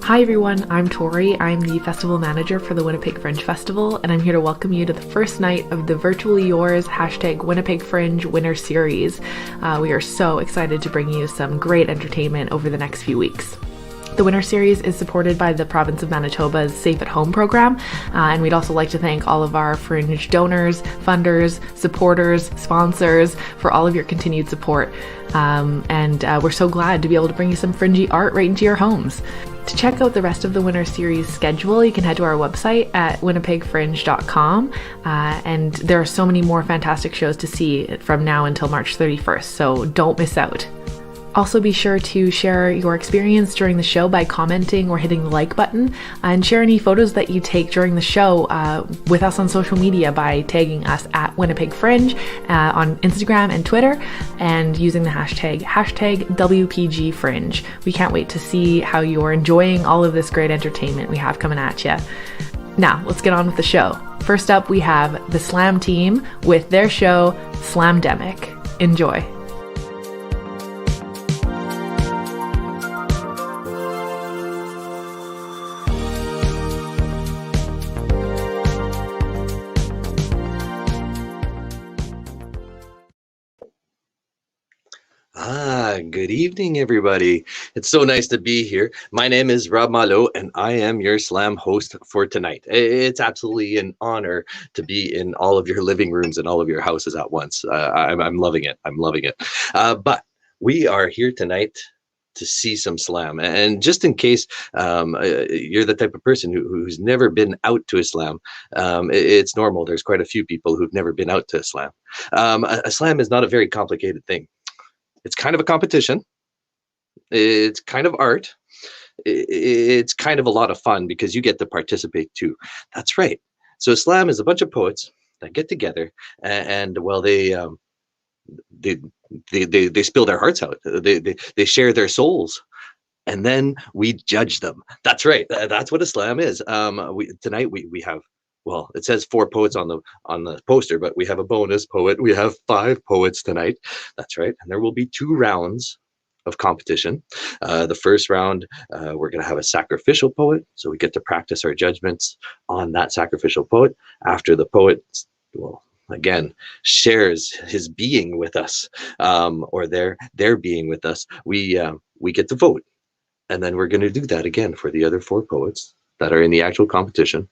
Hi everyone, I'm Tori. I'm the festival manager for the Winnipeg Fringe Festival, and I'm here to welcome you to the first night of the Virtually Yours #Winnipeg Fringe Winter Series. We are so excited to bring you some great entertainment over the next few weeks. The Winter Series is supported by the province of Manitoba's Safe at Home program, and we'd also like to thank all of our Fringe donors, funders, supporters, sponsors for all of your continued support. We're so glad to be able to bring you some fringy art right into your homes. To check out the rest of the Winter Series schedule, you can head to our website at winnipegfringe.com, and there are so many more fantastic shows to see from now until March 31st, so don't miss out. Also be sure to share your experience during the show by commenting or hitting the like button, and share any photos that you take during the show with us on social media by tagging us at Winnipeg Fringe on Instagram and Twitter, and using the hashtag WPG Fringe. We can't wait to see how you're enjoying all of this great entertainment we have coming at you. Now, let's get on with the show. First up, we have the Slam team with their show, SLAMDEMIC. Enjoy. Good evening, everybody. It's so nice to be here. My name is Rob Malo, and I am your Slam host for tonight. It's absolutely an honor to be in all of your living rooms and all of your houses at once. I'm loving it. I'm loving it. But we are here tonight to see some Slam. And just in case you're the type of person who's never been out to a Slam, it's normal. There's quite a few people who've never been out to a Slam. A Slam is not a very complicated thing. It's kind of a competition. It's kind of art. It's kind of a lot of fun because you get to participate too. That's right. So a Slam is a bunch of poets that get together and well, they spill their hearts out. They share their souls, and then we judge them. That's right. That's what a Slam is. Tonight we have. Well, it says 4 poets on the poster, but we have a bonus poet. We have 5 poets tonight. That's right. And there will be 2 rounds of competition. The first round, we're going to have a sacrificial poet. So we get to practice our judgments on that sacrificial poet. After the poet, well, again, shares his being with us, or their being with us, we get to vote. And then we're going to do that again for the other 4 poets that are in the actual competition.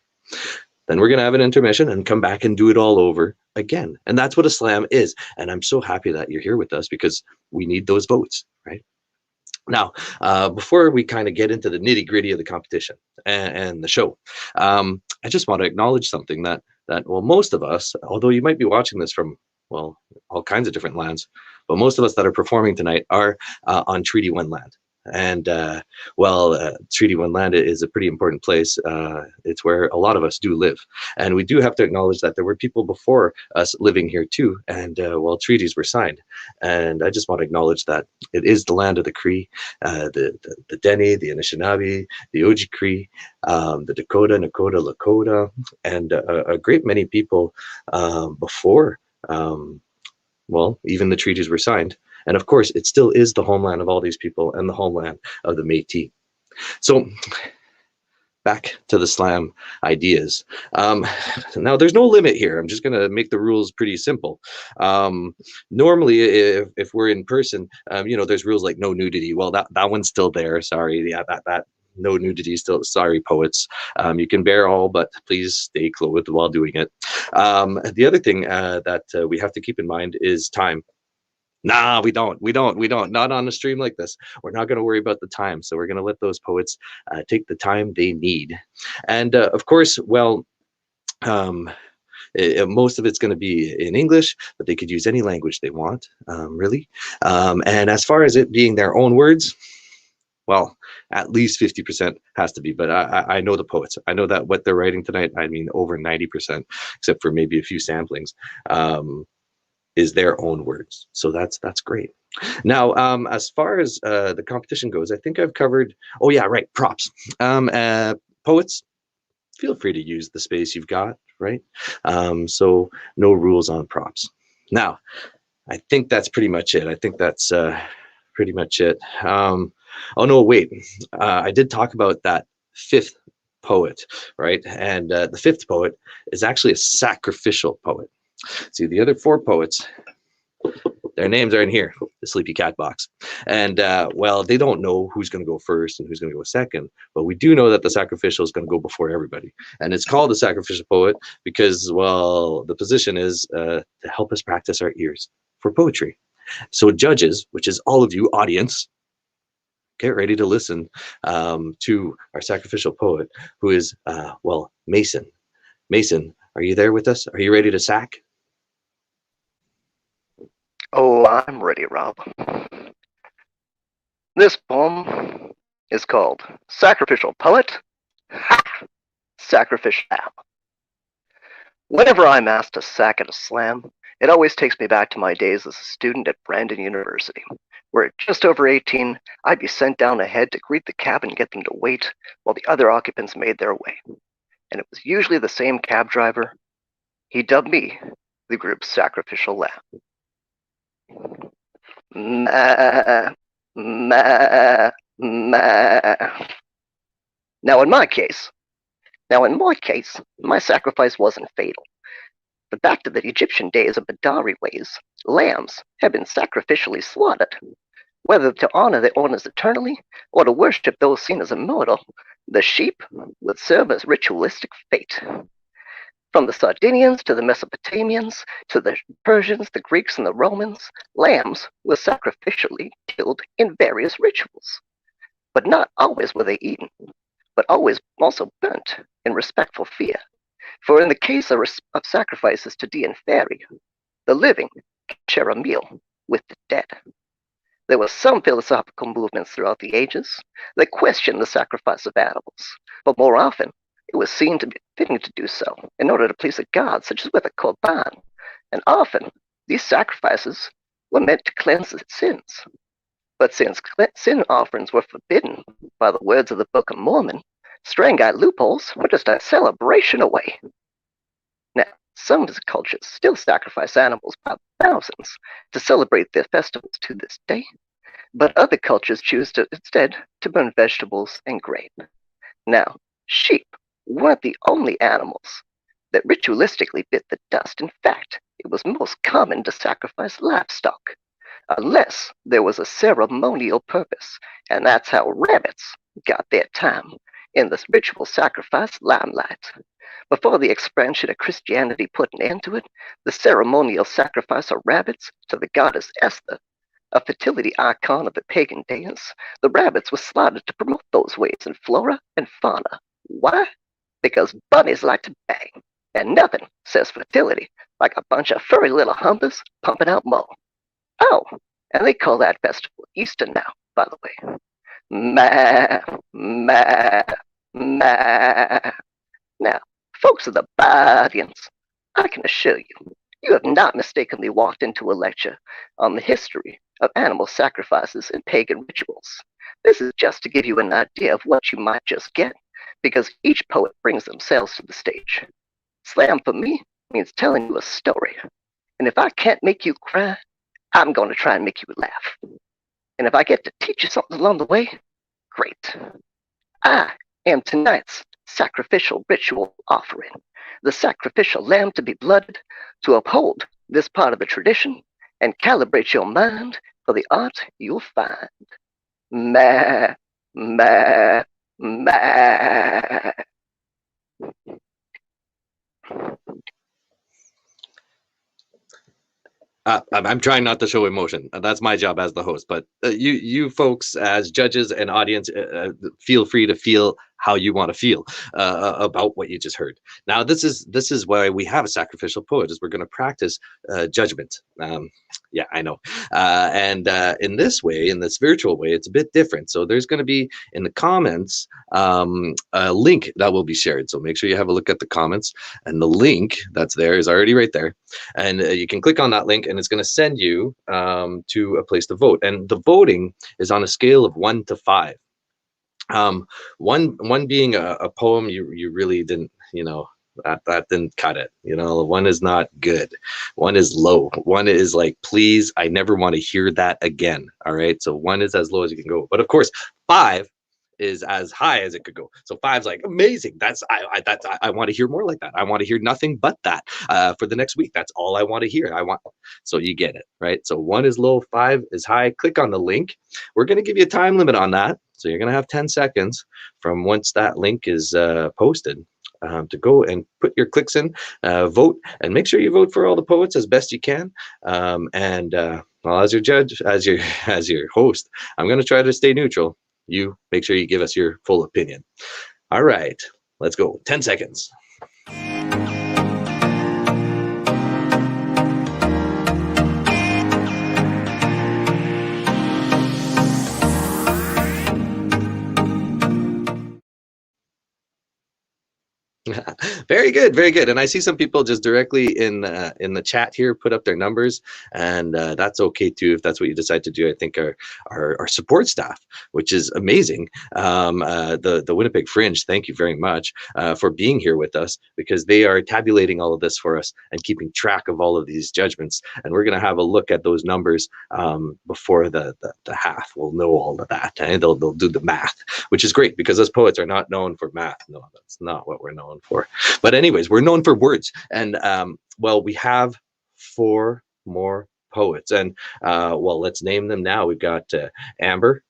Then we're going to have an intermission and come back and do it all over again. And that's what a Slam is. And I'm so happy that you're here with us because we need those votes, right? Now, before we kind of get into the nitty gritty of the competition and the show, I just want to acknowledge something that, well, most of us, although you might be watching this from, well, all kinds of different lands, but most of us that are performing tonight are on Treaty 1 land. And Treaty 1 land is a pretty important place. It's where a lot of us do live, and we do have to acknowledge that there were people before us living here too, and treaties were signed. And I just want to acknowledge that it is the land of the Cree, the Dene, the Anishinaabe, the Oji-Cree, the Dakota, Nakota, Lakota, and a great many people before even the treaties were signed. And of course, it still is the homeland of all these people and the homeland of the Métis. So back to the Slam ideas. Now, there's no limit here. I'm just going to make the rules pretty simple. Normally, if we're in person, there's rules like no nudity. Well, that one's still there. Sorry. Yeah, that no nudity still. Sorry, poets. You can bear all, but please stay clothed while doing it. The other thing that we have to keep in mind is time. Nah, we don't. Not on a stream like this. We're not going to worry about the time. So we're going to let those poets take the time they need. And of course, most of it's going to be in English, but they could use any language they want, really. And as far as it being their own words, well, at least 50% has to be. But I know the poets. I know that what they're writing tonight, I mean, over 90%, except for maybe a few samplings. Is their own words. So that's great. Now, as far as the competition goes, I think I've covered, props. Poets, feel free to use the space you've got, right? So no rules on props. Now, I think that's pretty much it. Oh no, wait. I did talk about that fifth poet, right? And the fifth poet is actually a sacrificial poet. See, the other four poets, their names are in here, the sleepy cat box. And well, they don't know who's going to go first and who's going to go second, but we do know that the sacrificial is going to go before everybody. And it's called the sacrificial poet because, well, the position is to help us practice our ears for poetry. So judges, which is all of you audience, get ready to listen to our sacrificial poet, who is, well, Mason. Mason, are you there with us? Are you ready to sack? Oh, I'm ready, Rob. This poem is called Sacrificial Poet. Ha! Sacrificial. Whenever I'm asked to sack at a slam, it always takes me back to my days as a student at Brandon University, where at just over 18, I'd be sent down ahead to greet the cab and get them to wait while the other occupants made their way. And it was usually the same cab driver. He dubbed me the group's sacrificial lamb. Ma, ma, ma. Now in my case, my sacrifice wasn't fatal. But back to the Egyptian days of Badari ways, lambs had been sacrificially slaughtered. Whether to honor their owners eternally or to worship those seen as immortal, the sheep would serve as ritualistic fate. From the Sardinians to the Mesopotamians to the Persians, the Greeks, and the Romans, lambs were sacrificially killed in various rituals. But not always were they eaten, but always also burnt in respectful fear. For in the case of sacrifices to Di and Fairy, the living can share a meal with the dead. There were some philosophical movements throughout the ages that questioned the sacrifice of animals, but more often it was seen to be fitting to do so in order to please a god, such as with a korban. And often these sacrifices were meant to cleanse sins. But since sin offerings were forbidden by the words of the Book of Mormon, Strangite loopholes were just a celebration away. Now, some cultures still sacrifice animals by thousands to celebrate their festivals to this day, but other cultures choose instead to burn vegetables and grain. Now, sheep weren't the only animals that ritualistically bit the dust. In fact, it was most common to sacrifice livestock, unless there was a ceremonial purpose, and that's how rabbits got their time in this ritual sacrifice limelight. Before the expansion of Christianity put an end to it, the ceremonial sacrifice of rabbits to the goddess Esther, a fertility icon of the pagan days, the rabbits were slaughtered to promote those ways in flora and fauna. Why? Because bunnies like to bang, and nothing says fertility like a bunch of furry little humpers pumping out mo. Oh, and they call that festival Easter now, by the way. Ma, ma, ma. Now, folks of the audience, I can assure you, you have not mistakenly walked into a lecture on the history of animal sacrifices and pagan rituals. This is just to give you an idea of what you might just get, because each poet brings themselves to the stage. Slam for me means telling you a story, and if I can't make you cry, I'm going to try and make you laugh. And if I get to teach you something along the way, great. I am tonight's sacrificial ritual offering, the sacrificial lamb to be blooded to uphold this part of the tradition and calibrate your mind for the art you'll find. Ma, ma, ma. I'm trying not to show emotion. That's my job as the host. But you folks, as judges and audience, feel free to feel how you want to feel about what you just heard. Now, this is why we have a sacrificial poet, is we're going to practice judgment. Yeah, I know. And in this way, in this virtual way, it's a bit different. So there's going to be in the comments a link that will be shared. So make sure you have a look at the comments, and the link that's there is already right there. And you can click on that link, and it's going to send you to a place to vote. And the voting is on a scale of 1 to 5. One being a poem you really didn't, That didn't cut it. You know, 1 is not good. 1 is low. 1 is like, please, I never want to hear that again. All right. So 1 is as low as you can go. But of course, 5 is as high as it could go. So 5's like, amazing. I want to hear more like that. I want to hear nothing but that for the next week. That's all I want to hear. So you get it, right? So 1 is low, 5 is high. Click on the link. We're going to give you a time limit on that. So you're going to have 10 seconds from once that link is posted to go and put your clicks in, vote, and make sure you vote for all the poets as best you can. Well, as your judge, as your host, I'm going to try to stay neutral. You make sure you give us your full opinion. All right, let's go. 10 seconds. Very good, very good. And I see some people just directly in the chat here put up their numbers, and that's okay too if that's what you decide to do. I think our support staff, which is amazing, the Winnipeg Fringe, thank you very much for being here with us, because they are tabulating all of this for us and keeping track of all of these judgments. And we're going to have a look at those numbers before the half. We'll know all of that, and they'll do the math, which is great because us poets are not known for math. No, that's not what we're known for. But anyways, we're known for words. And well, we have 4 more poets, and well, let's name them now. We've got Amber,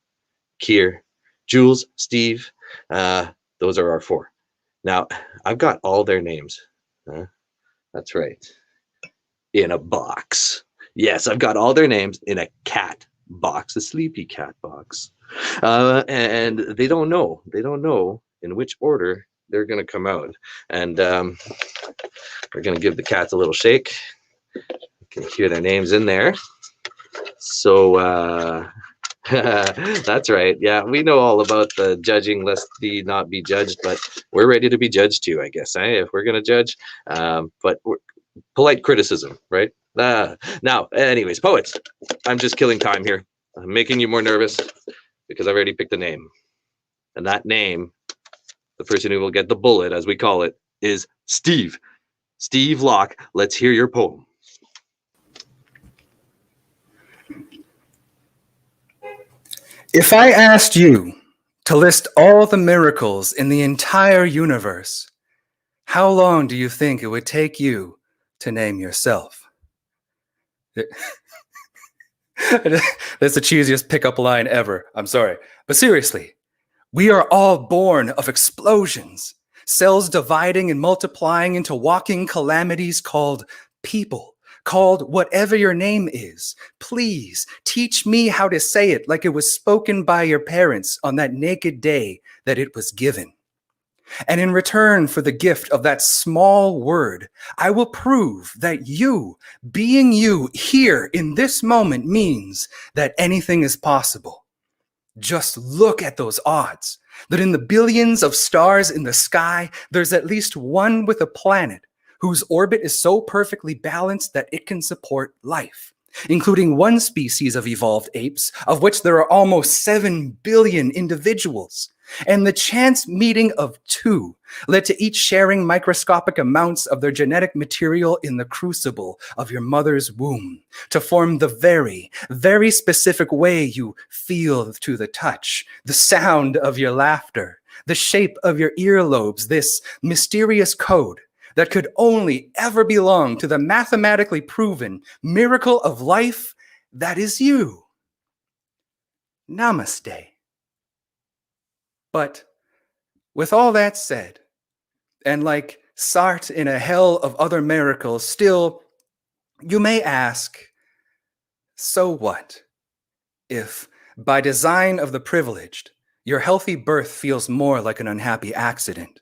Keir, Jules, Steve. Those are our 4. Now I've got all their names. That's right, in a box. Yes, I've got all their names in a cat box, a sleepy cat box, and they don't know in which order they're going to come out. And we're going to give the cats a little shake. You can hear their names in there. So that's right. Yeah, we know all about the judging lest thee not be judged, but we're ready to be judged too, I guess, if we're going to judge. But polite criticism, right? Now, anyways, poets, I'm just killing time here. I'm making you more nervous because I've already picked a name. And that name, the person who will get the bullet, as we call it, is Steve. Steve Locke, let's hear your poem. If I asked you to list all the miracles in the entire universe, how long do you think it would take you to name yourself? That's the cheesiest pickup line ever. I'm sorry. But seriously, we are all born of explosions, cells dividing and multiplying into walking calamities called people, called whatever your name is. Please teach me how to say it like it was spoken by your parents on that naked day that it was given. And in return for the gift of that small word, I will prove that you, being you here in this moment, means that anything is possible. Just look at those odds, that in the billions of stars in the sky, there's at least one with a planet whose orbit is so perfectly balanced that it can support life, including one species of evolved apes, of which there are almost 7 billion individuals. And the chance meeting of 2 led to each sharing microscopic amounts of their genetic material in the crucible of your mother's womb to form the very, very specific way you feel to the touch, the sound of your laughter, the shape of your earlobes, this mysterious code that could only ever belong to the mathematically proven miracle of life that is you. Namaste. But with all that said, and like Sartre in a hell of other miracles, still, you may ask, so what if, by design of the privileged, your healthy birth feels more like an unhappy accident?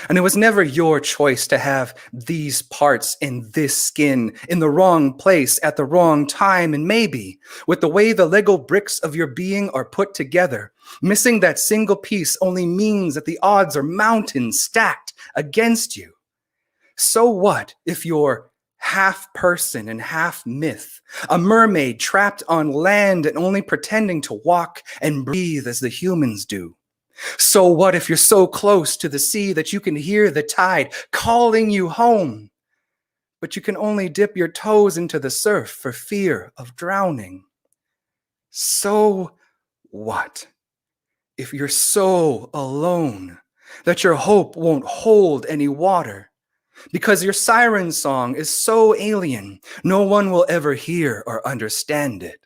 And it was never your choice to have these parts in this skin in the wrong place at the wrong time. And maybe with the way the Lego bricks of your being are put together, missing that single piece only means that the odds are mountains stacked against you. So what if you're half person and half myth, a mermaid trapped on land and only pretending to walk and breathe as the humans do? So what if you're so close to the sea that you can hear the tide calling you home, but you can only dip your toes into the surf for fear of drowning? So what if you're so alone that your hope won't hold any water? Because your siren song is so alien, no one will ever hear or understand it.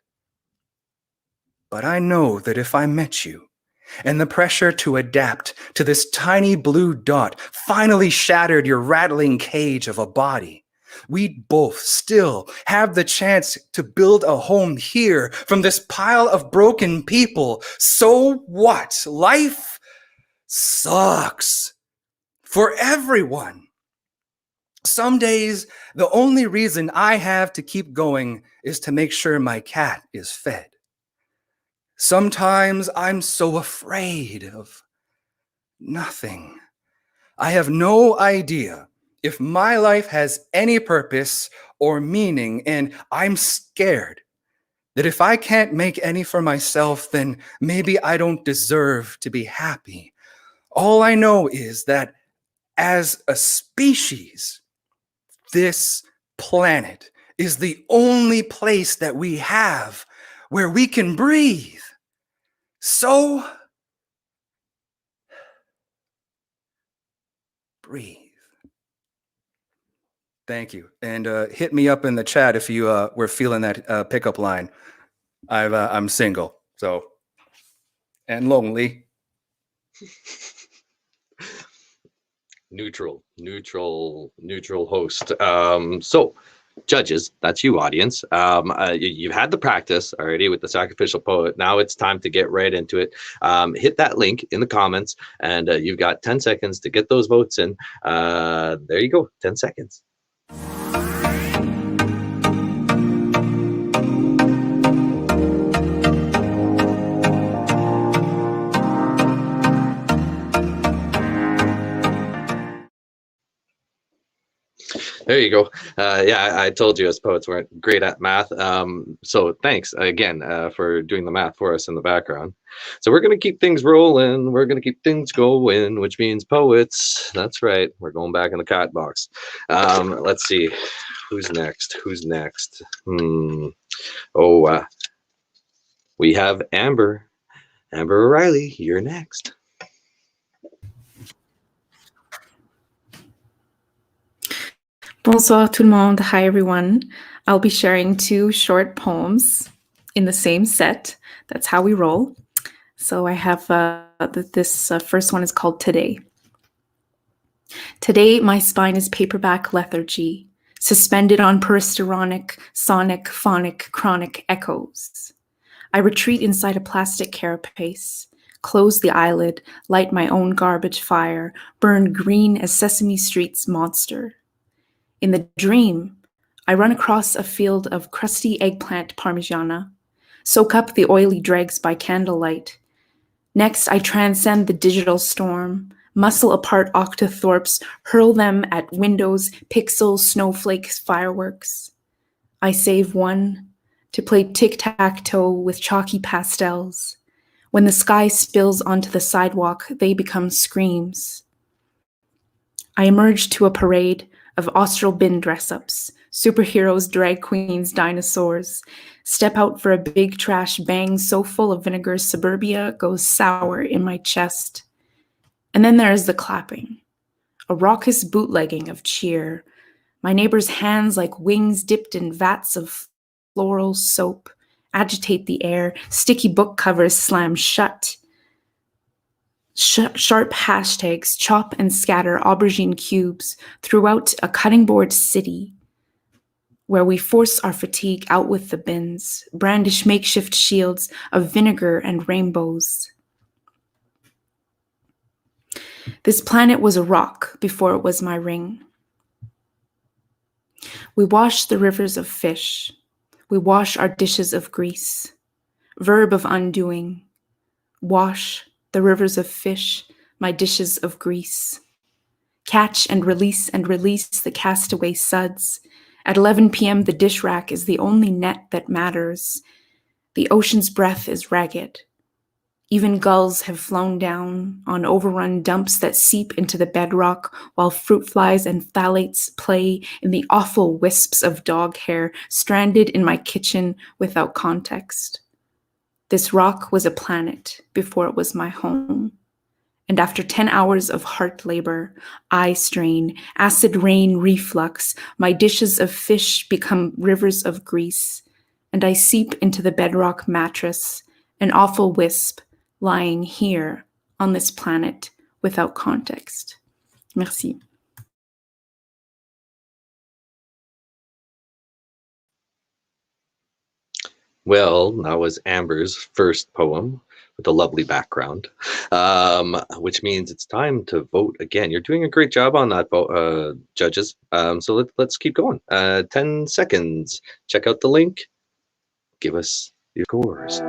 But I know that if I met you, and the pressure to adapt to this tiny blue dot finally shattered your rattling cage of a body, we'd both still have the chance to build a home here from this pile of broken people. So what? Life sucks for everyone. Some days, the only reason I have to keep going is to make sure my cat is fed. Sometimes I'm so afraid of nothing. I have no idea if my life has any purpose or meaning, and I'm scared that if I can't make any for myself, then maybe I don't deserve to be happy. All I know is that as a species, this planet is the only place that we have where we can breathe. So, breathe. Thank you. And hit me up in the chat if you were feeling that pickup line. I'm single, so, and lonely. Neutral host. So, judges, that's you, audience. You've had the practice already with the Sacrificial Poet. Now it's time to get right into it. Hit that link in the comments, and you've got 10 seconds to get those votes in. There you go, 10 seconds. There you go. Yeah, I told you us poets weren't great at math. So thanks again for doing the math for us in the background. So we're going to keep things rolling. We're going to keep things going, which means poets. That's right. We're going back in the cat box. Let's see. Who's next? We have Amber. Amber O'Reilly, you're next. Bonsoir tout le monde. Hi everyone. I'll be sharing 2 short poems in the same set. That's how we roll. So I have this first one is called Today. Today my spine is paperback lethargy, suspended on peristironic, sonic, phonic, chronic echoes. I retreat inside a plastic carapace, close the eyelid, light my own garbage fire, burn green as Sesame Street's monster. In the dream, I run across a field of crusty eggplant parmigiana, soak up the oily dregs by candlelight. Next, I transcend the digital storm, muscle apart octothorpes, hurl them at windows, pixels, snowflakes, fireworks. I save one to play tic-tac-toe with chalky pastels. When the sky spills onto the sidewalk, they become screams. I emerge to a parade of austral bin dress-ups, superheroes, drag queens, dinosaurs, step out for a big trash bang so full of vinegar suburbia goes sour in my chest. And then there is the clapping, a raucous bootlegging of cheer, my neighbor's hands like wings dipped in vats of floral soap, agitate the air, sticky book covers slam shut, sharp hashtags chop and scatter aubergine cubes throughout a cutting board city where we force our fatigue out with the bins, brandish makeshift shields of vinegar and rainbows. This planet was a rock before it was my ring. We wash the rivers of fish. We wash our dishes of grease. Verb of undoing. Wash the rivers of fish, my dishes of grease. Catch and release the castaway suds. At 11 p.m., the dish rack is the only net that matters. The ocean's breath is ragged. Even gulls have flown down on overrun dumps that seep into the bedrock, while fruit flies and phthalates play in the awful wisps of dog hair stranded in my kitchen without context. This rock was a planet before it was my home. And after 10 hours of heart labor, eye strain, acid rain reflux, my dishes of fish become rivers of grease, and I seep into the bedrock mattress, an awful wisp, lying here on this planet without context. Merci. Well, that was Amber's first poem with a lovely background, which means it's time to vote again. You're doing a great job on that, judges. So let's keep going. 10 seconds. Check out the link. Give us your scores.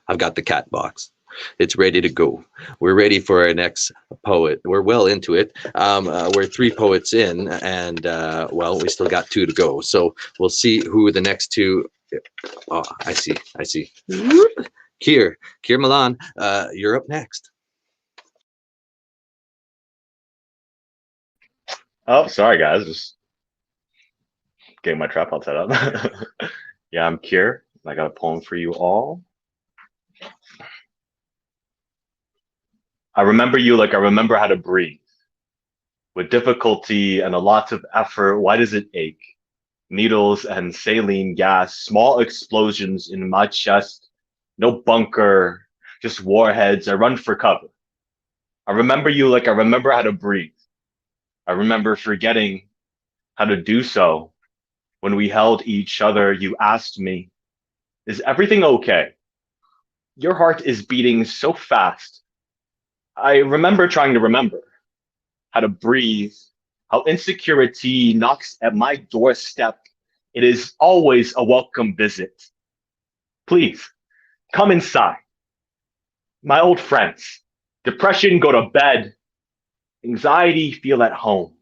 I've got the cat box. It's ready to go. We're ready for our next poet. We're well into it. We're 3 poets in, and well, we still got 2 to go. So we'll see who the next 2. Oh, I see. Keir Milan, you're up next. Oh, sorry guys, just getting my tripod set up. Yeah, I'm Keir. I got a poem for you all. I remember you like I remember how to breathe. With difficulty and a lot of effort, why does it ache? Needles and saline gas, small explosions in my chest, no bunker, just warheads. I run for cover. I remember you like I remember how to breathe. I remember forgetting how to do so. When we held each other, you asked me, is everything okay? Your heart is beating so fast. I remember trying to remember how to breathe, how insecurity knocks at my doorstep. It is always a welcome visit. Please, come inside. My old friends, depression, go to bed. Anxiety, feel at home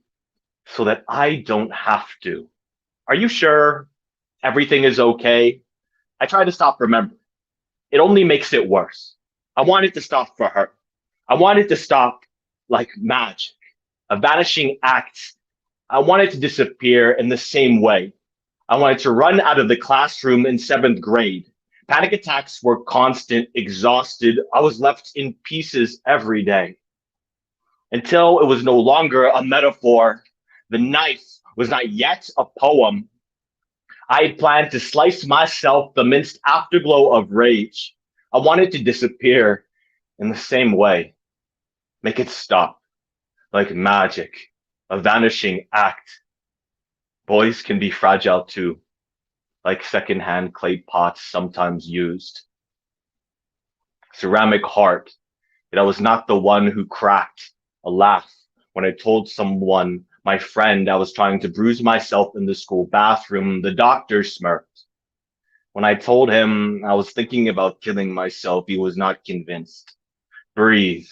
so that I don't have to. Are you sure everything is okay? I try to stop remembering. It only makes it worse. I want it to stop for her. I want it to stop like magic, a vanishing act. I want it to disappear in the same way. I wanted to run out of the classroom in 7th grade. Panic attacks were constant, exhausted. I was left in pieces every day. Until it was no longer a metaphor. The knife was not yet a poem. I had planned to slice myself the minced afterglow of rage. I wanted to disappear in the same way. Make it stop, like magic, a vanishing act. Boys can be fragile too, like secondhand clay pots sometimes used. Ceramic heart, yet I was not the one who cracked a laugh when I told someone, my friend, I was trying to bruise myself in the school bathroom. The doctor smirked. When I told him I was thinking about killing myself, he was not convinced. Breathe.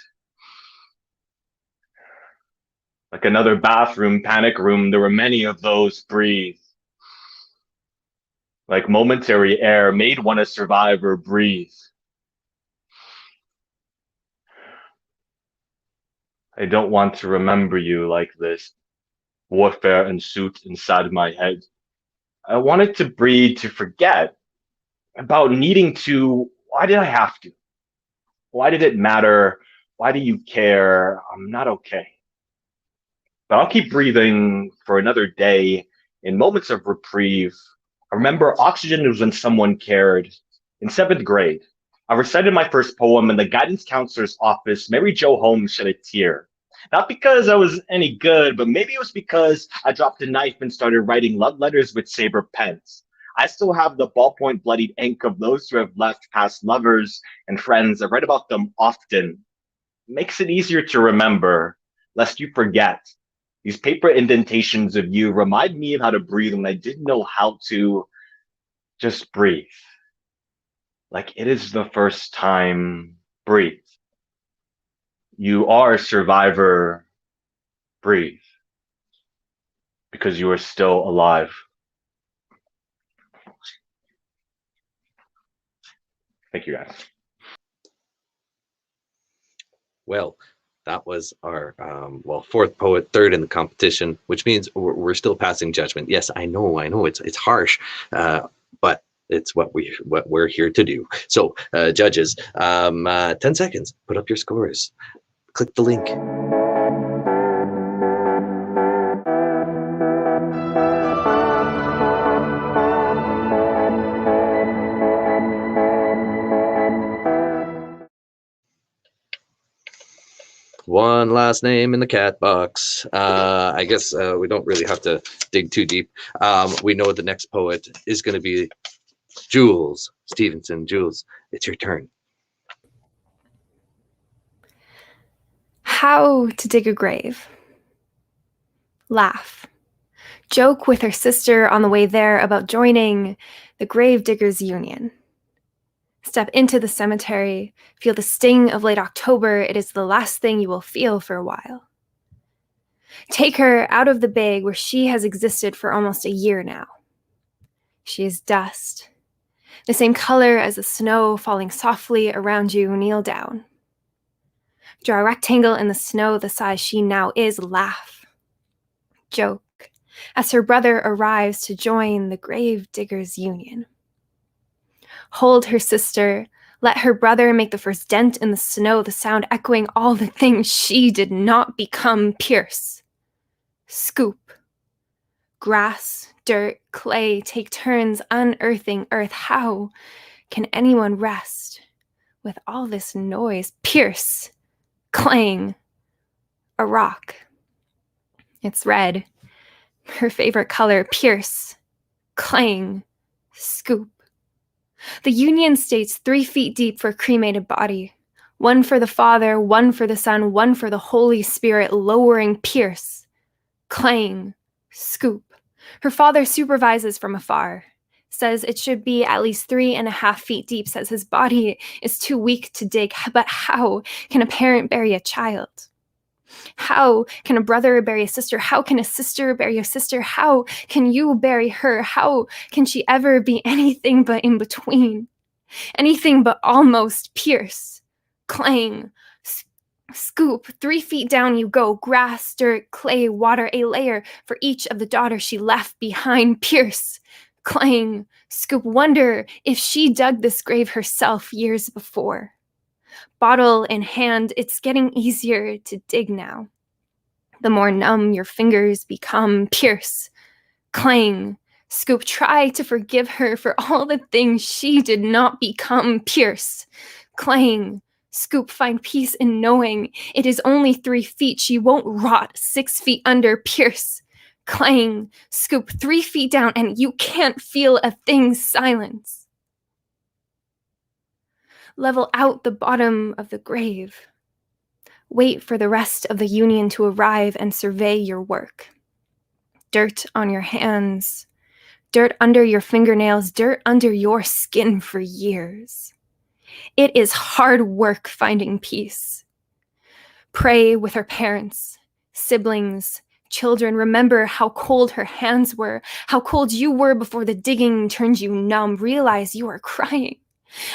Like another bathroom, panic room, there were many of those. Breathe. Like momentary air made one a survivor. Breathe. I don't want to remember you like this. Warfare ensued inside my head. I wanted to breathe, to forget about needing to. Why did I have to? Why did it matter? Why do you care? I'm not okay. But I'll keep breathing for another day. In moments of reprieve, I remember oxygen was when someone cared. In 7th grade, I recited my first poem in the guidance counselor's office. Mary Jo Holmes shed a tear. Not because I was any good, but maybe it was because I dropped a knife and started writing love letters with saber pens. I still have the ballpoint bloodied ink of those who have left past lovers and friends. I write about them often. It makes it easier to remember, lest you forget. These paper indentations of you remind me of how to breathe when I didn't know how to. Just breathe. Like it is the first time. Breathe. You are survivor, breathe, because you are still alive. Thank you, guys. Well, that was our fourth poet, third in the competition, which means we're still passing judgment. Yes, I know, it's harsh, but it's what we're here to do. So, judges, 10 seconds. Put up your scores. Click the link. One last name in the cat box. I guess we don't really have to dig too deep. We know the next poet is going to be Jules Stevenson. Jules, it's your turn. How to dig a grave. Laugh. Joke with her sister on the way there about joining the Grave Diggers Union. Step into the cemetery, feel the sting of late October. It is the last thing you will feel for a while. Take her out of the bag where she has existed for almost a year now. She is dust, the same color as the snow falling softly around you. Kneel down. Draw a rectangle in the snow the size she now is. Laugh. Joke as her brother arrives to join the Grave Diggers Union. Hold her sister. Let her brother make the first dent in the snow, the sound echoing all the things she did not become. Pierce. Scoop. Grass, dirt, clay, take turns unearthing earth. How can anyone rest with all this noise? Pierce. Clang. A rock. It's red. Her favorite color. Pierce. Clang. Scoop. The Union states 3 feet deep for a cremated body. 1 for the Father, 1 for the Son, 1 for the Holy Spirit. Lowering. Pierce. Clang. Scoop. Her father supervises from afar. Says it should be at least 3.5 feet deep. Says his body is too weak to dig. But how can a parent bury a child? How can a brother bury a sister? How can a sister bury a sister? How can you bury her? How can she ever be anything but in between? Anything but almost. Pierce. Clang. Scoop. 3 feet down you go. Grass, dirt, clay, water. A layer for each of the daughters she left behind. Pierce. Clang. Scoop. Wonder if she dug this grave herself years before. Bottle in hand, it's getting easier to dig now. The more numb your fingers become. Pierce. Clang. Scoop. Try to forgive her for all the things she did not become. Pierce. Clang. Scoop. Find peace in knowing it is only 3 feet. She won't rot 6 feet under. Pierce. Clang. Scoop. 3 feet down and you can't feel a thing. Silence. Level out the bottom of the grave. Wait for the rest of the Union to arrive and survey your work. Dirt on your hands, dirt under your fingernails, dirt under your skin for years. It is hard work finding peace. Pray with her parents, siblings, children. Remember how cold her hands were, how cold you were before the digging turned you numb. Realize you are crying.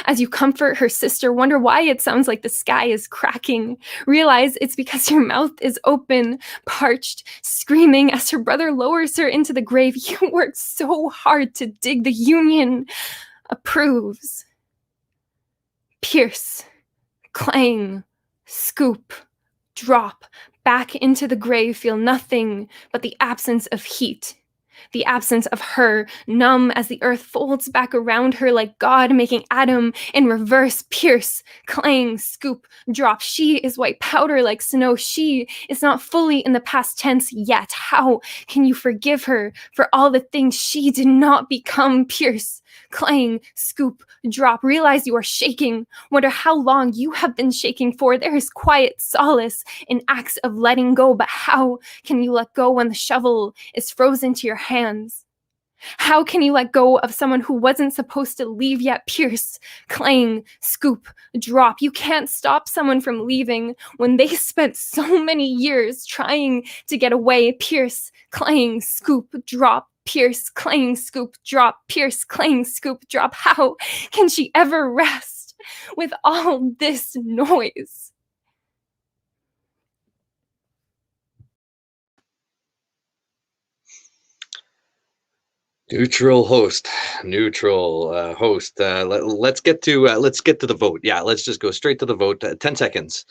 As you comfort her sister, wonder why it sounds like the sky is cracking. Realize it's because your mouth is open, parched, screaming as her brother lowers her into the grave. You worked so hard to dig. The Union approves. Pierce. Clang. Scoop. Drop. Back into the grave. Feel nothing but the absence of heat. The absence of her, numb as the earth folds back around her like God making Adam in reverse. Pierce, clang, scoop, drop. She is white powder like snow. She is not fully in the past tense yet. How can you forgive her for all the things she did not become? Pierce, clang, scoop, drop. Realize you are shaking. Wonder how long you have been shaking for. There is quiet solace in acts of letting go, but how can you let go when the shovel is frozen to your hands? How can you let go of someone who wasn't supposed to leave yet? Pierce, clang, scoop, drop. You can't stop someone from leaving when they spent so many years trying to get away. Pierce, clang, scoop, drop. Pierce, clang, scoop, drop. Pierce, clang, scoop, drop. How can she ever rest with all this noise? Neutral host. Let's get to the vote. Yeah, let's just go straight to the vote. 10 seconds.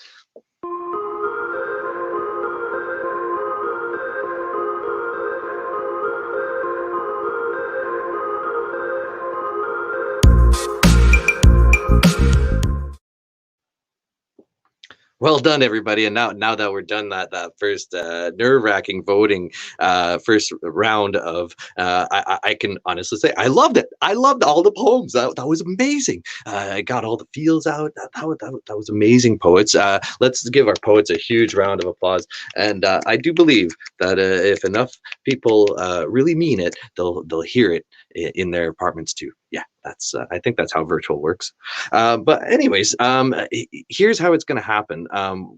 Well done, everybody. And now that we're done that first nerve-wracking voting, first round of, I can honestly say I loved it. I loved all the poems. That was amazing. I got all the feels out. That was amazing, poets. Let's give our poets a huge round of applause. And I do believe that if enough people really mean it, they'll hear it in their apartments too. Yeah, I think that's how virtual works. But anyways, here's how it's going to happen.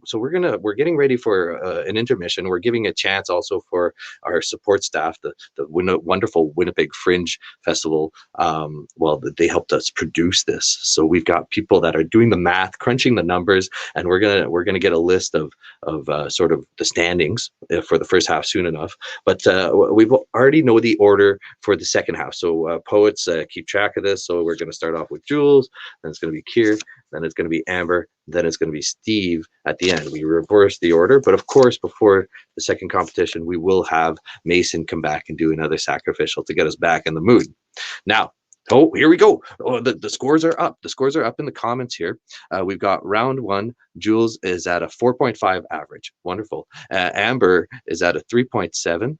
So we're getting ready for an intermission. We're giving a chance also for our support staff, the wonderful Winnipeg Fringe Festival. Well, they helped us produce this. So we've got people that are doing the math, crunching the numbers, and we're gonna get a list of sort of the standings for the first half soon enough. But we already know the order for the second half. So poets, keep track of this. So we're going to start off with Jules, then it's going to be Keir, then it's going to be Amber, then it's going to be Steve at the end. We reverse the order, but of course, before the second competition, we will have Mason come back and do another sacrificial to get us back in the mood. Now, oh, here we go. Oh, the scores are up. The scores are up in the comments here. We've got round one. Jules is at a 4.5 average. Wonderful. Amber is at a 3.7.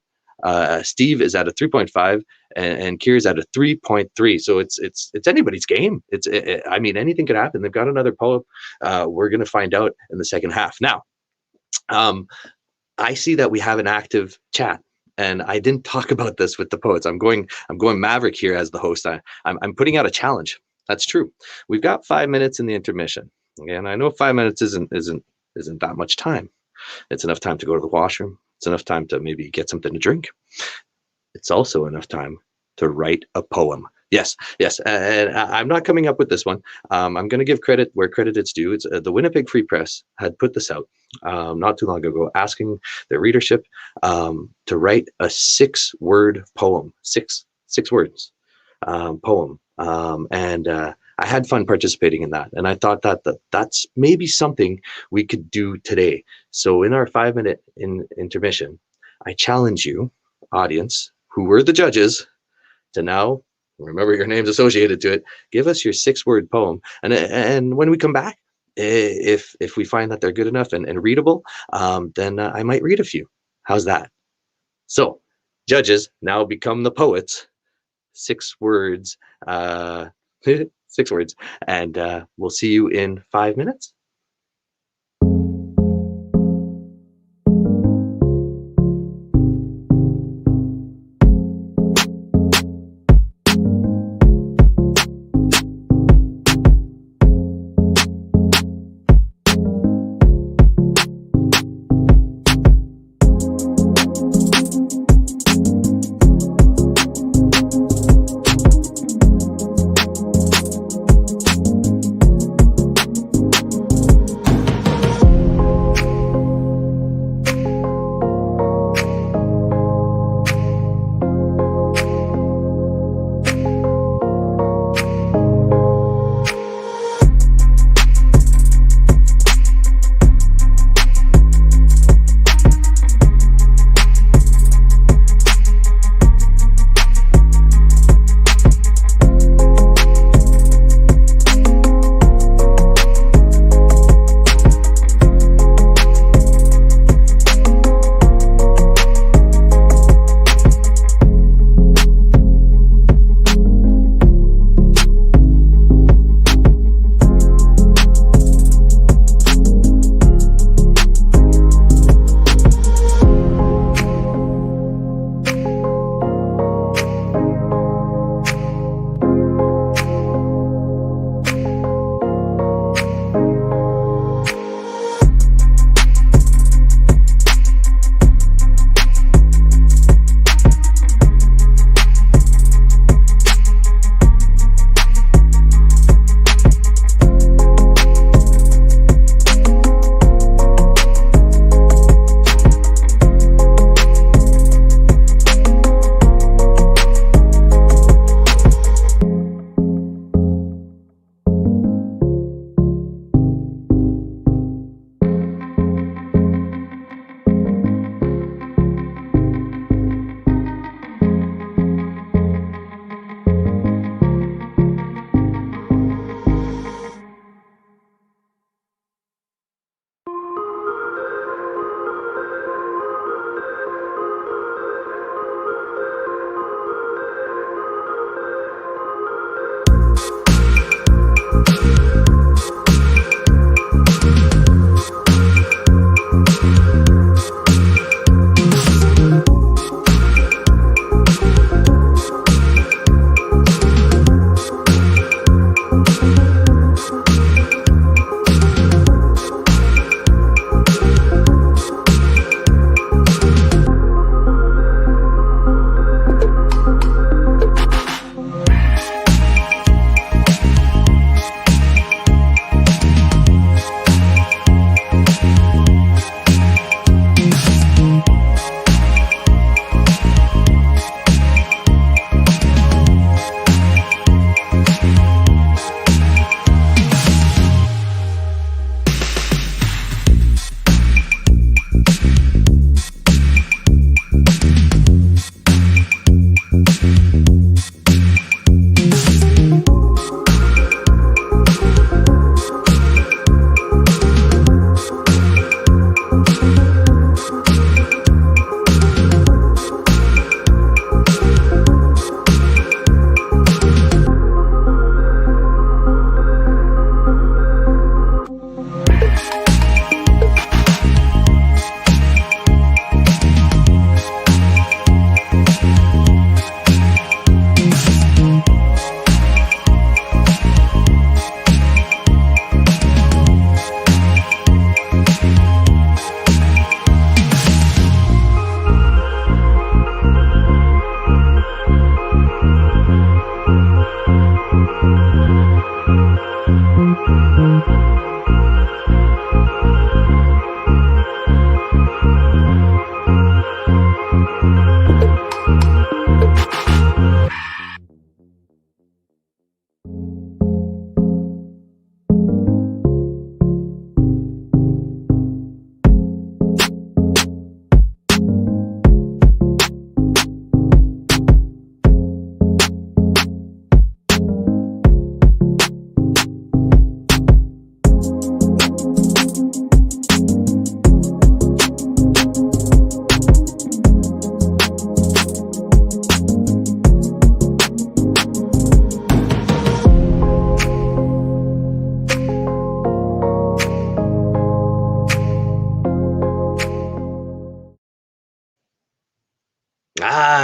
Steve is at a 3.5, and Keir is at a 3.3. So it's anybody's game. I mean, anything could happen. They've got another poem. We're going to find out in the second half. Now, I see that we have an active chat, and I didn't talk about this with the poets. I'm going Maverick here as the host. I'm putting out a challenge. That's true. We've got 5 minutes in the intermission. Okay, and I know 5 minutes isn't that much time. It's enough time to go to the washroom. It's enough time to maybe get something to drink. It's also enough time to write a poem. Yes. And I'm not coming up with this one. I'm going to give credit where credit is due. It's the Winnipeg Free Press had put this out not too long ago, asking their readership to write a 6-word poem, six words poem. I had fun participating in that, and I thought that's maybe something we could do today. So in our 5-minute intermission, I challenge you, audience, who were the judges, to now, remember your names associated to it, give us your 6-word poem. And when we come back, if we find that they're good enough and readable, then I might read a few. How's that? So, judges now become the poets. 6 words. 6 words, and we'll see you in 5 minutes.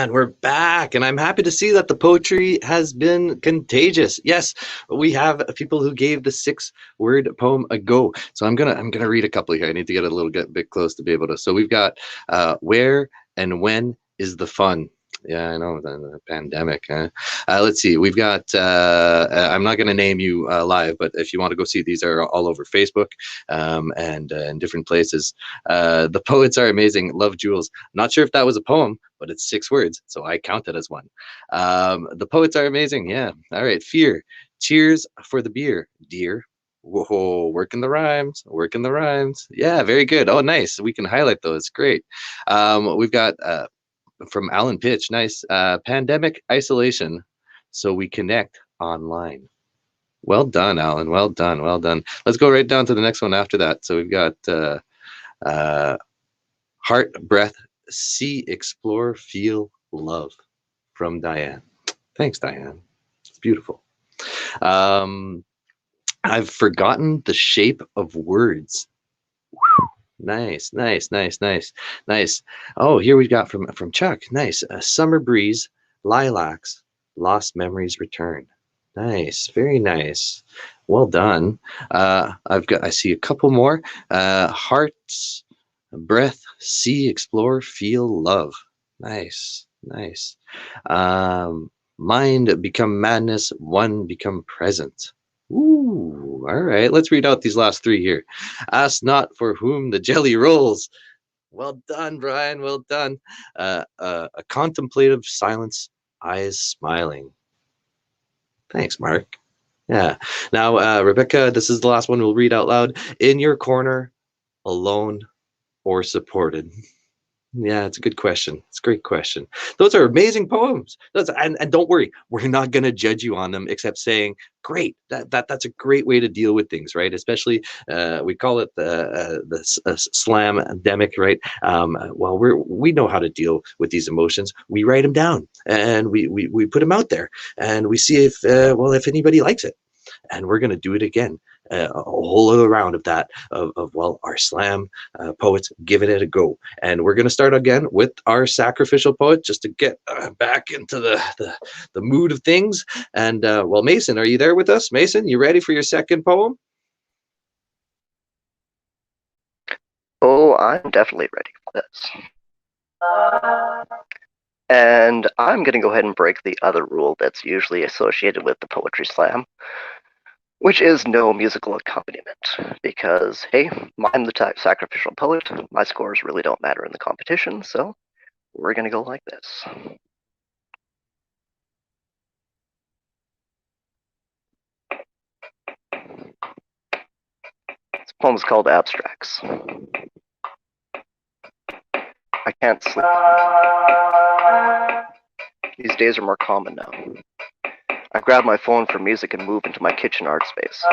man, we're back, and I'm happy to see that the poetry has been contagious. Yes, we have people who gave the 6-word poem a go. So I'm gonna read a couple here. I need to get a little bit close to be able to. So we've got where and when is the fun? Yeah, I know, the pandemic. Let's see. We've got, I'm not going to name you live, but if you want to go see, these are all over Facebook and in different places. The poets are amazing. Love Jules. Not sure if that was a poem, but it's 6 words, so I count it as one. The poets are amazing. Yeah. All right. Fear. Cheers for the beer, dear. Whoa, working the rhymes, working the rhymes. Yeah, very good. Oh, nice. We can highlight those. Great. We've got from Alan Pitch, nice. Pandemic isolation, so we connect online. Well done, Alan. Well done. Well done. Let's go right down to the next one after that. So we've got heart, breath, see, explore, feel, love from Diane. Thanks, Diane. It's beautiful. I've forgotten the shape of words. Nice, nice, nice, nice, nice. Oh, here we got from Chuck. Nice. A summer breeze, lilacs, lost memories return. Nice, very nice. Well done. I see a couple more. Hearts, breath, see, explore, feel, love. Nice, nice. Mind become madness, one become present. Ooh, all right. Let's read out these last 3 here. Ask not for whom the jelly rolls. Well done, Brian. Well done. A contemplative silence, eyes smiling. Thanks, Mark. Yeah. Now, Rebecca, this is the last one we'll read out loud. In your corner, alone or supported. Yeah, it's a good question. It's a great question. Those are amazing poems. And don't worry, we're not going to judge you on them, except saying, great. That's a great way to deal with things, right? Especially we call it the SLAMDEMIC, right? Well, we know how to deal with these emotions. We write them down and we put them out there, and we see if anybody likes it. And we're going to do it again. A whole other round of that, of our slam poets giving it a go. And we're going to start again with our sacrificial poet, just to get back into the mood of things. And well, Mason, are you there with us? Mason, you ready for your second poem? Oh, I'm definitely ready for this. And I'm going to go ahead and break the other rule that's usually associated with the poetry slam, which is no musical accompaniment, because, hey, I'm the type sacrificial poet. My scores really don't matter in the competition, so we're going to go like this. This poem is called Abstracts. I can't sleep. These days are more common now. I grab my phone for music and move into my kitchen art space.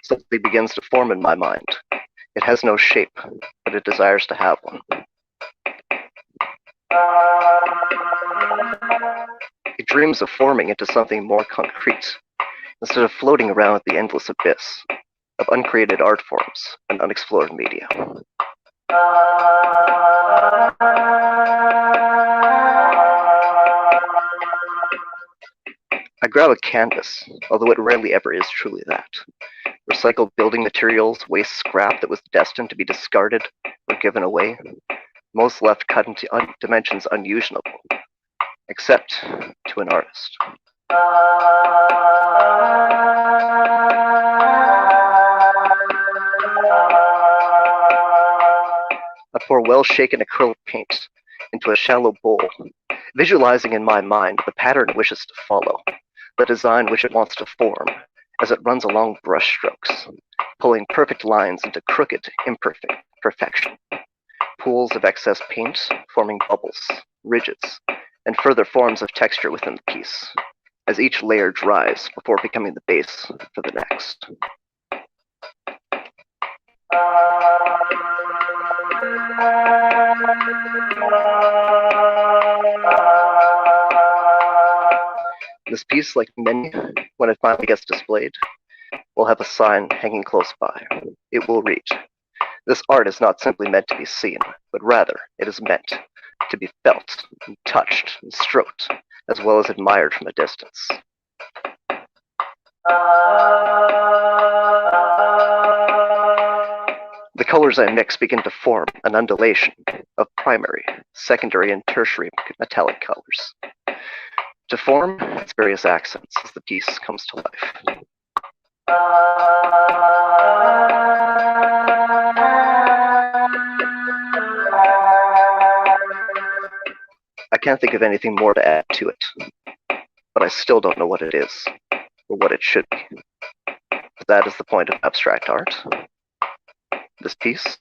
Something begins to form in my mind. It has no shape, but it desires to have one. It dreams of forming into something more concrete, instead of floating around the endless abyss of uncreated art forms and unexplored media. I grab a canvas, although it rarely ever is truly that. Recycled building materials, waste scrap that was destined to be discarded or given away. Most left cut into dimensions unusual, except to an artist. I pour well-shaken acrylic paint into a shallow bowl, visualizing in my mind the pattern it wishes to follow, the design which it wants to form, as it runs along brush strokes, pulling perfect lines into crooked, imperfect perfection. Pools of excess paint forming bubbles, ridges, and further forms of texture within the piece, as each layer dries before becoming the base for the next. This piece, like many, when it finally gets displayed, will have a sign hanging close by. It will read, This art is not simply meant to be seen, but rather it is meant to be felt, and touched, and stroked, as well as admired from a distance. The colors I mix begin to form an undulation of primary, secondary, and tertiary metallic colors, to form its various accents as the piece comes to life. I can't think of anything more to add to it, but I still don't know what it is, or what it should be. But that is the point of abstract art. This piece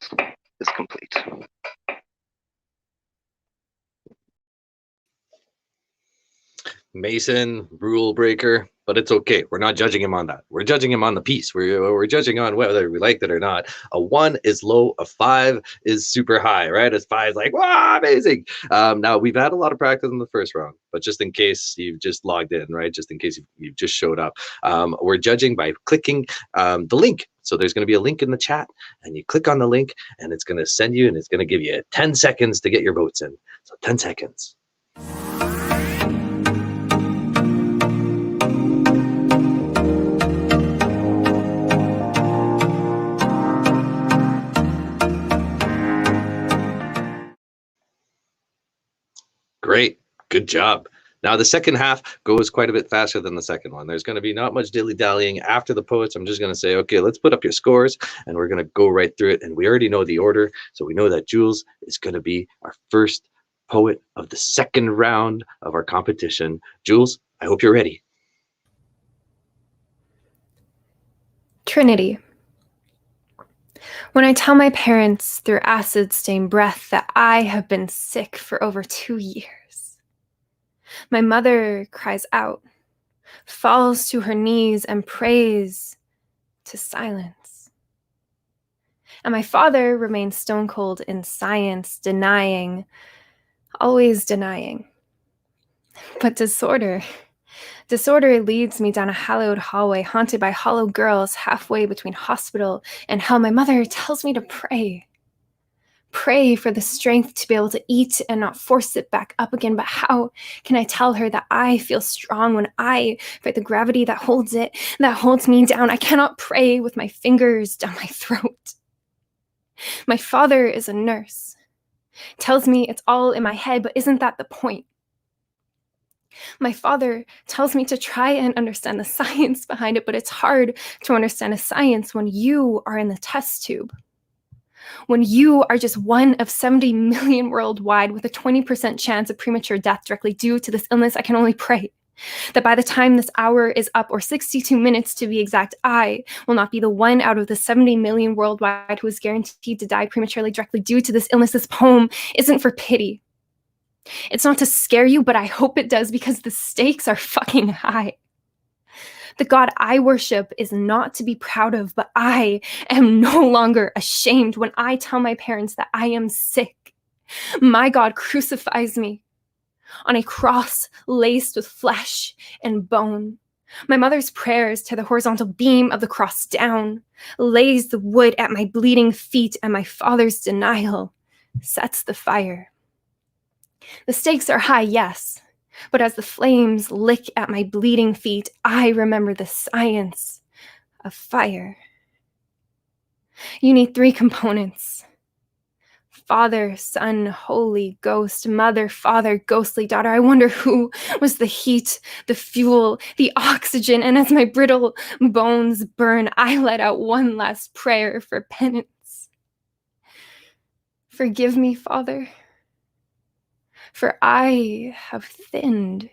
is complete. Mason, rule breaker, but it's okay. We're not judging him on that. We're judging him on the piece. We're judging on whether we liked it or not. A 1 is low, a 5 is super high, right? A 5 is like, wow, amazing. Now, we've had a lot of practice in the first round, but just in case you've just logged in, right? Just in case you've just showed up, we're judging by clicking the link. So there's going to be a link in the chat, and you click on the link, and it's going to send you, and it's going to give you 10 seconds to get your votes in. So 10 seconds. Great. Good job. Now, the second half goes quite a bit faster than the second one. There's going to be not much dilly-dallying after the poets. I'm just going to say, okay, let's put up your scores, and we're going to go right through it. And we already know the order, so we know that Jules is going to be our first poet of the second round of our competition. Jules, I hope you're ready. Trinity. When I tell my parents through acid-stained breath that I have been sick for over 2 years, my mother cries out, falls to her knees, and prays to silence. And my father remains stone-cold in science, denying, always denying. But disorder leads me down a hallowed hallway haunted by hollow girls halfway between hospital and hell. My mother tells me to pray. Pray for the strength to be able to eat and not force it back up again. But how can I tell her that I feel strong when I fight the gravity that holds me down? I cannot pray with my fingers down my throat. My father is a nurse. Tells me it's all in my head, but isn't that the point? My father tells me to try and understand the science behind it, but it's hard to understand a science when you are in the test tube. When you are just one of 70 million worldwide with a 20% chance of premature death directly due to this illness, I can only pray that by the time this hour is up, or 62 minutes to be exact, I will not be the one out of the 70 million worldwide who is guaranteed to die prematurely directly due to this illness. This poem isn't for pity. It's not to scare you, but I hope it does, because the stakes are fucking high. The God I worship is not to be proud of, but I am no longer ashamed when I tell my parents that I am sick. My God crucifies me on a cross laced with flesh and bone. My mother's prayers tear the horizontal beam of the cross down, lays the wood at my bleeding feet, and my father's denial sets the fire. The stakes are high, yes, but as the flames lick at my bleeding feet, I remember the science of fire. You need 3 components: Father, Son, Holy Ghost, Mother, Father, ghostly daughter. I wonder who was the heat, the fuel, the oxygen, and as my brittle bones burn, I let out one last prayer for penance. Forgive me, Father, for I have thinned.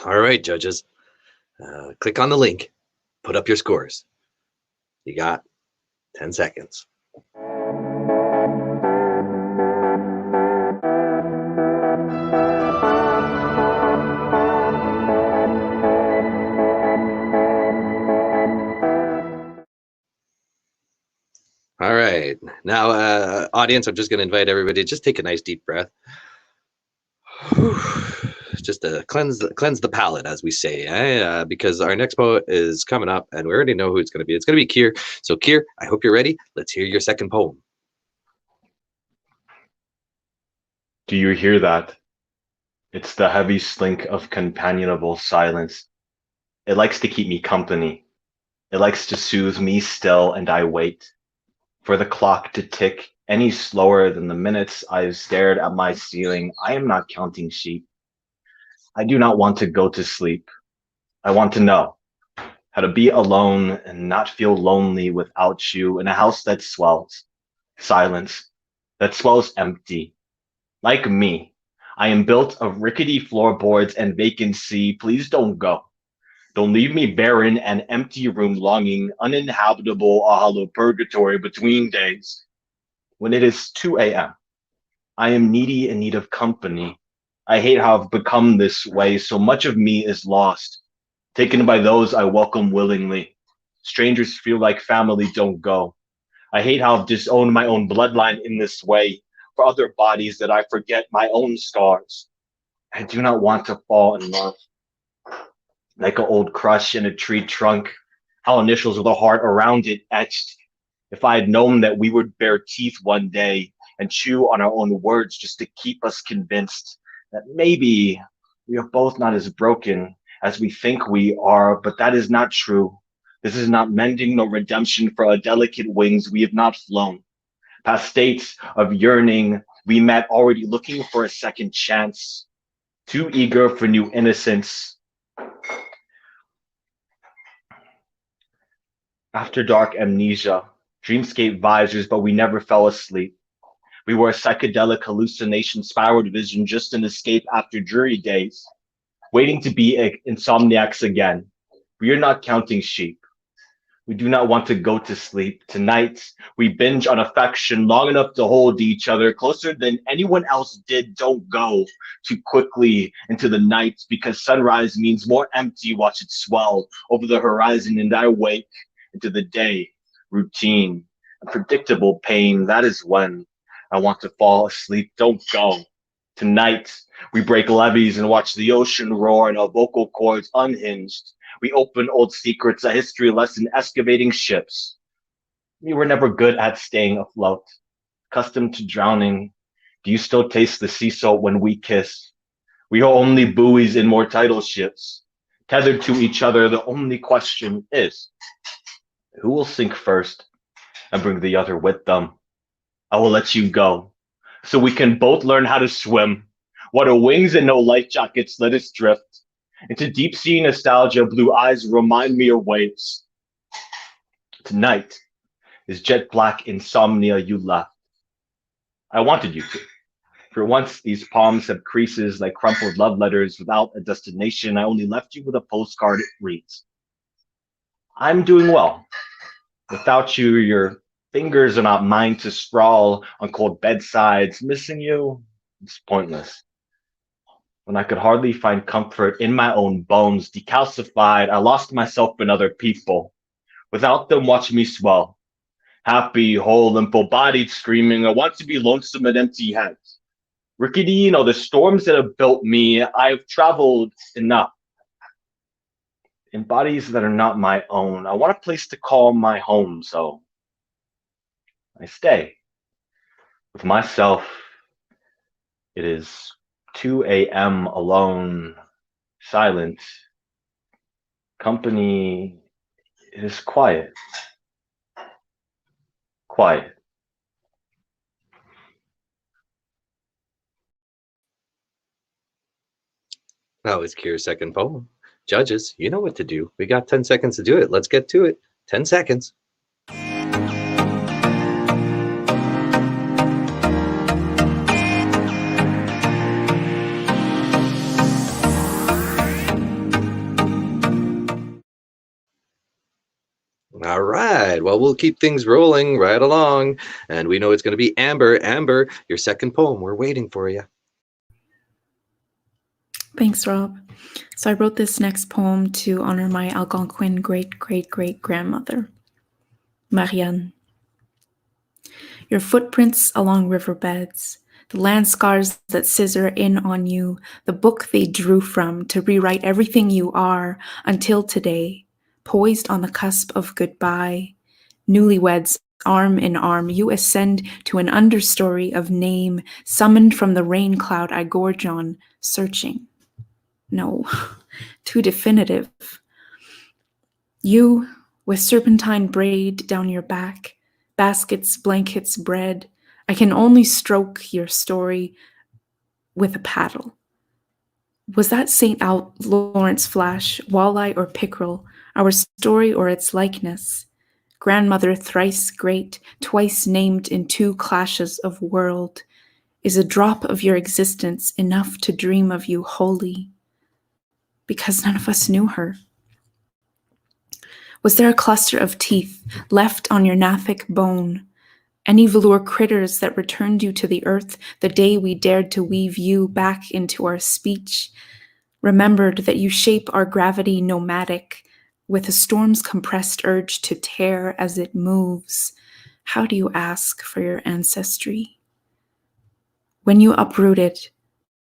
All right, judges. Click on the link. Put up your scores. You got 10 seconds. All right. Now, audience, I'm just going to invite everybody to just take a nice deep breath. just to cleanse the palate, as we say, because our next poet is coming up, and we already know who it's going to be. It's going to be Keir. So, Keir, I hope you're ready. Let's hear your second poem. Do you hear that? It's the heavy slink of companionable silence. It likes to keep me company. It likes to soothe me still, and I wait for the clock to tick any slower than the minutes I've stared at my ceiling. I am not counting sheep. I do not want to go to sleep. I want to know how to be alone and not feel lonely without you in a house that swells. Silence, that swells empty. Like me, I am built of rickety floorboards and vacancy. Please don't go. Don't leave me barren and empty room longing, uninhabitable, a hollow purgatory between days. When it is 2 a.m., I am needy in need of company. I hate how I've become this way. So much of me is lost, taken by those I welcome willingly. Strangers feel like family, don't go. I hate how I've disowned my own bloodline in this way. For other bodies that I forget my own scars. I do not want to fall in love. Like an old crush in a tree trunk, our initials with a heart around it etched. If I had known that we would bare teeth one day and chew on our own words just to keep us convinced that maybe we are both not as broken as we think we are, but that is not true. This is not mending nor redemption for our delicate wings we have not flown. Past states of yearning, we met already looking for a second chance, too eager for new innocence. After dark amnesia, dreamscape visors, but we never fell asleep. We were a psychedelic hallucination spiraled vision, just an escape after dreary days, waiting to be insomniacs again. We are not counting sheep. We do not want to go to sleep. Tonight, we binge on affection long enough to hold each other closer than anyone else did. Don't go too quickly into the night, because sunrise means more empty. Watch it swell over the horizon, and I wake into the day, routine, and predictable pain. That is when I want to fall asleep. Don't go. Tonight, we break levees and watch the ocean roar and our vocal cords unhinged. We open old secrets, a history lesson, excavating ships. We were never good at staying afloat, accustomed to drowning. Do you still taste the sea salt when we kiss? We are only buoys in more tidal ships, tethered to each other. The only question is, who will sink first and bring the other with them? I will let you go, so we can both learn how to swim. Water wings and no life jackets, let us drift into deep sea nostalgia. Blue eyes remind me of waves. Tonight is jet black insomnia. You left. I wanted you to. For once, these palms have creases like crumpled love letters without a destination. I only left you with a postcard. It reads, I'm doing well. Without you, your fingers are not mine to sprawl on cold bedsides. Missing you, it's pointless. When I could hardly find comfort in my own bones, decalcified, I lost myself in other people. Without them, watch me swell. Happy, whole, and full-bodied, screaming, I want to be lonesome and empty heads. Rickety, the storms that have built me, I've traveled enough. In bodies that are not my own, I want a place to call my home, so I stay. With myself, it is 2 a.m. alone, silent. Company, it is quiet. Quiet. That was Keir's second poem. Judges, you know what to do. We got 10 seconds to do it. Let's get to it. 10 seconds. All right. Well, we'll keep things rolling right along. And we know it's going to be Amber. Amber, your second poem. We're waiting for you. Thanks, Rob. So I wrote this next poem to honor my Algonquin great-great-great-grandmother, Marianne. Your footprints along riverbeds, the land scars that scissor in on you, the book they drew from to rewrite everything you are until today, poised on the cusp of goodbye. Newlyweds, arm in arm, you ascend to an understory of name, summoned from the rain cloud I gorge on, searching. No, too definitive. You, with serpentine braid down your back, baskets, blankets, bread, I can only stroke your story with a paddle. Was that St. Lawrence flash, walleye or pickerel, our story or its likeness? Grandmother thrice great, twice named in two clashes of world, is a drop of your existence enough to dream of you wholly? Because none of us knew her. Was there a cluster of teeth left on your Nathic bone? Any velour critters that returned you to the earth the day we dared to weave you back into our speech? Remembered that you shape our gravity nomadic, with a storm's compressed urge to tear as it moves. How do you ask for your ancestry? When you uprooted,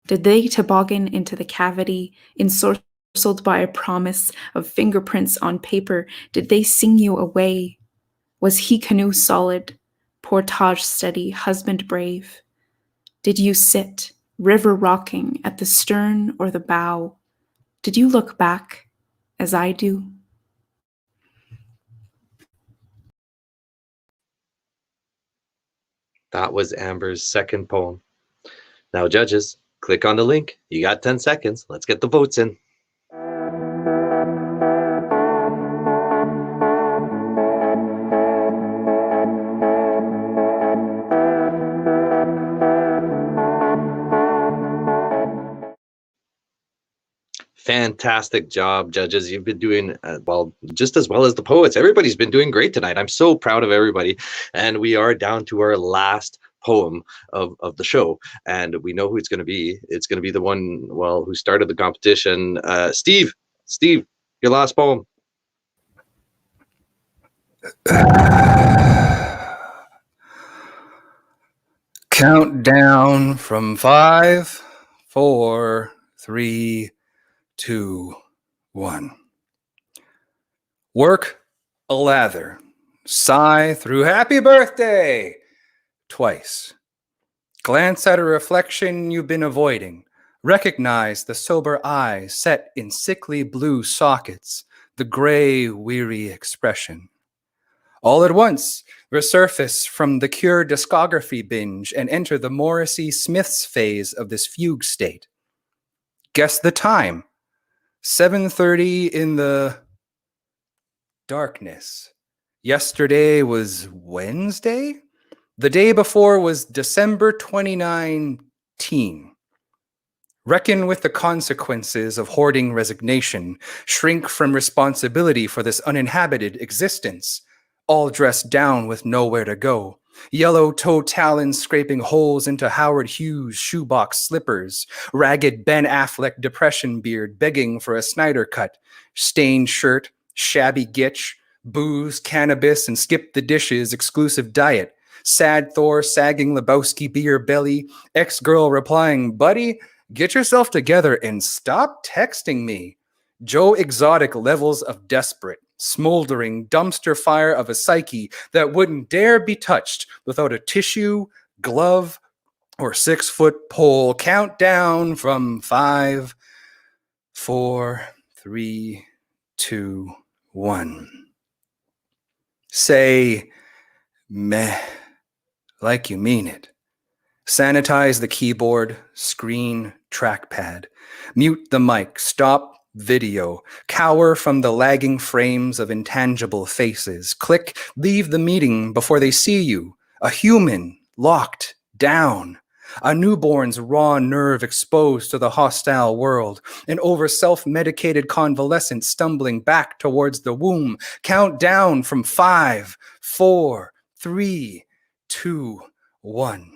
did they toboggan into the cavity, ensorcelled by a promise of fingerprints on paper? Did they sing you away? Was he canoe solid, portage steady, husband brave? Did you sit, river rocking, at the stern or the bow? Did you look back, as I do? That was Amber's second poem. Now, judges, click on the link. You got 10 seconds. Let's get the votes in. Fantastic job, judges. You've been doing well, just as well as the poets. Everybody's been doing great tonight. I'm so proud of everybody. And we are down to our last poem of the show. And we know who it's going to be. It's going to be the one, well, who started the competition. Steve, your last poem. Countdown from 5, 4, 3, 2, 1. Work a lather. Sigh through happy birthday twice. Glance at a reflection you've been avoiding. Recognize the sober eyes set in sickly blue sockets, the gray, weary expression. All at once, resurface from the Keir discography binge and enter the Morrissey Smiths phase of this fugue state. Guess the time. 7:30 in the darkness. Yesterday was Wednesday? The day before was December 2019. Reckon with the consequences of hoarding resignation, shrink from responsibility for this uninhabited existence, all dressed down with nowhere to go. Yellow toe talons scraping holes into Howard Hughes' shoebox slippers, ragged Ben Affleck depression beard begging for a Snyder cut, stained shirt, shabby gitch, booze, cannabis, and skip the dishes exclusive diet, sad Thor sagging Lebowski beer belly, ex-girl replying, buddy, get yourself together and stop texting me. Joe Exotic levels of desperate, smoldering dumpster fire of a psyche that wouldn't dare be touched without a tissue, glove, or 6-foot pole. Countdown from 5, 4, 3, 2, 1. Say meh like you mean it. Sanitize the keyboard, screen, trackpad. Mute the mic, stop video. Cower from the lagging frames of intangible faces. Click, leave the meeting before they see you. A human locked down. A newborn's raw nerve exposed to the hostile world. An over self-medicated convalescent stumbling back towards the womb. Count down from 5, 4, 3, 2, 1.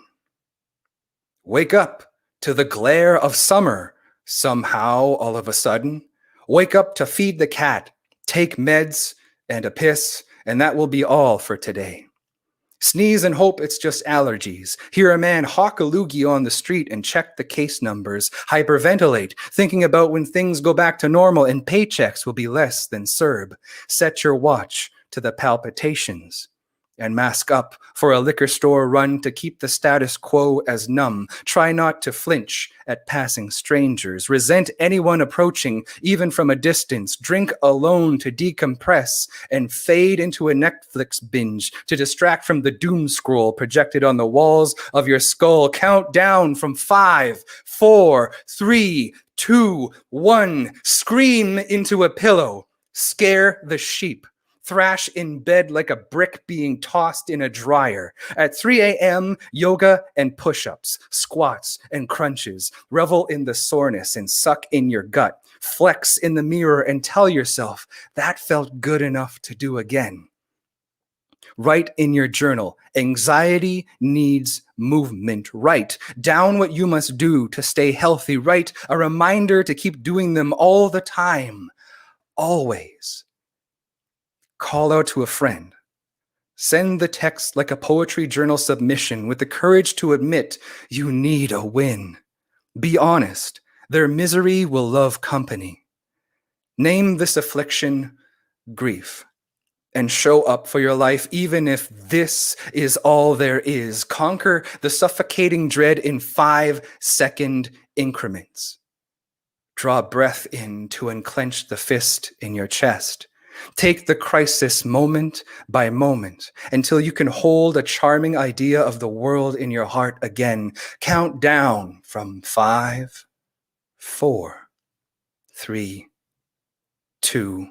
Wake up to the glare of summer, somehow, all of a sudden. Wake up to feed the cat, take meds and a piss, and that will be all for today. Sneeze and hope it's just allergies. Hear a man hawk a loogie on the street and check the case numbers. Hyperventilate, thinking about when things go back to normal and paychecks will be less than CERB. Set your watch to the palpitations. And mask up for a liquor store run to keep the status quo as numb. Try not to flinch at passing strangers. Resent anyone approaching, even from a distance. Drink alone to decompress and fade into a Netflix binge to distract from the doom scroll projected on the walls of your skull. Count down from 5, 4, 3, 2, 1. Scream into a pillow. Scare the sheep. Thrash in bed like a brick being tossed in a dryer. At 3 a.m., yoga and push-ups, squats and crunches. Revel in the soreness and suck in your gut. Flex in the mirror and tell yourself, that felt good enough to do again. Write in your journal, anxiety needs movement. Write down what you must do to stay healthy. Write a reminder to keep doing them all the time, always. Call out to a friend. Send the text like a poetry journal submission with the courage to admit you need a win. Be honest. Their misery will love company. Name this affliction grief and show up for your life even if this is all there is. Conquer the suffocating dread in 5-second increments. Draw breath in to unclench the fist in your chest. Take the crisis moment by moment until you can hold a charming idea of the world in your heart again. Count down from 5, 4, 3, 2,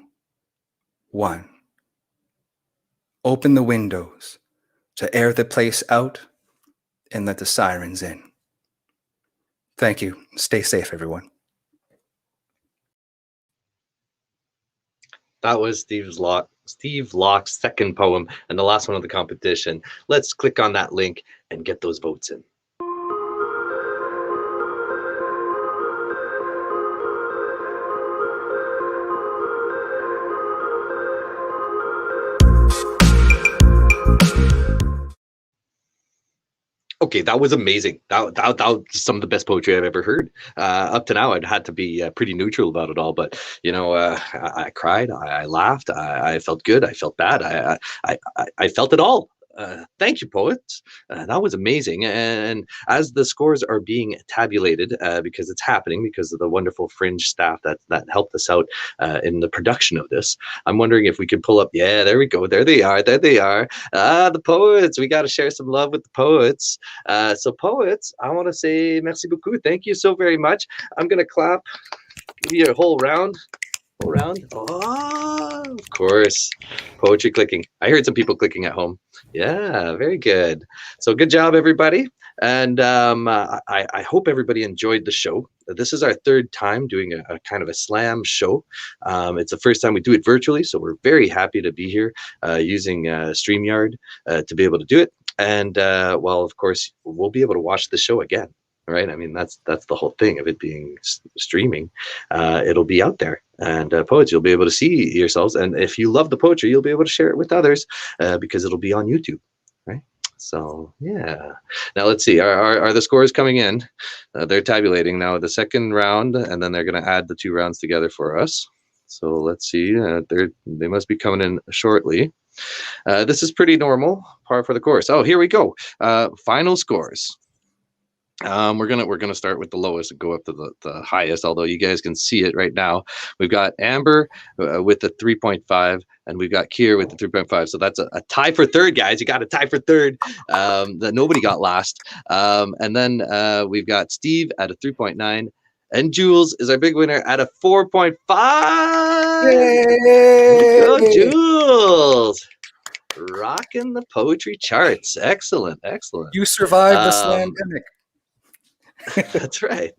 1. Open the windows to air the place out and let the sirens in. Thank you. Stay safe, everyone. That was Steve Locke's second poem and the last one of the competition. Let's click on that link and get those votes in. Okay, that was amazing. That was some of the best poetry I've ever heard. Up to now, I'd had to be pretty neutral about it all, but you know, I cried, I laughed, I felt good, I felt bad, I felt it all. Thank you, poets. That was amazing. And as the scores are being tabulated, because it's happening because of the wonderful Fringe staff that helped us out in the production of this, I'm wondering if we could pull up. Yeah, there we go. There they are. There they are. The poets. We got to share some love with the poets. So poets, I want to say merci beaucoup. Thank you so very much. I'm going to clap. Give you a whole round. Oh, of course. Poetry clicking. I heard some people clicking at home. Yeah, very good. So good job, everybody. And I hope everybody enjoyed the show. This is our third time doing a kind of a slam show. It's the first time we do it virtually, so we're very happy to be here using StreamYard to be able to do it. And well, of course, we'll be able to watch the show again. Right? I mean, that's the whole thing of it being streaming. It'll be out there, and poets, you'll be able to see yourselves. And if you love the poetry, you'll be able to share it with others because it'll be on YouTube, right? So yeah. Now let's see. Are the scores coming in? They're tabulating now the second round, and then they're going to add the 2 rounds together for us. So let's see. They must be coming in shortly. This is pretty normal, par for the course. Oh, here we go. Final scores. We're gonna start with the lowest and go up to the highest, although you guys can see it right now. We've got Amber with the 3.5, and we've got Keir with the 3.5. So that's a tie for third, guys. You got a tie for third. That nobody got last. And then we've got Steve at a 3.9, and Jules is our big winner at a 4.5. Go Jules! Rocking the poetry charts. Excellent. You survived the SLAMDEMIC. That's right.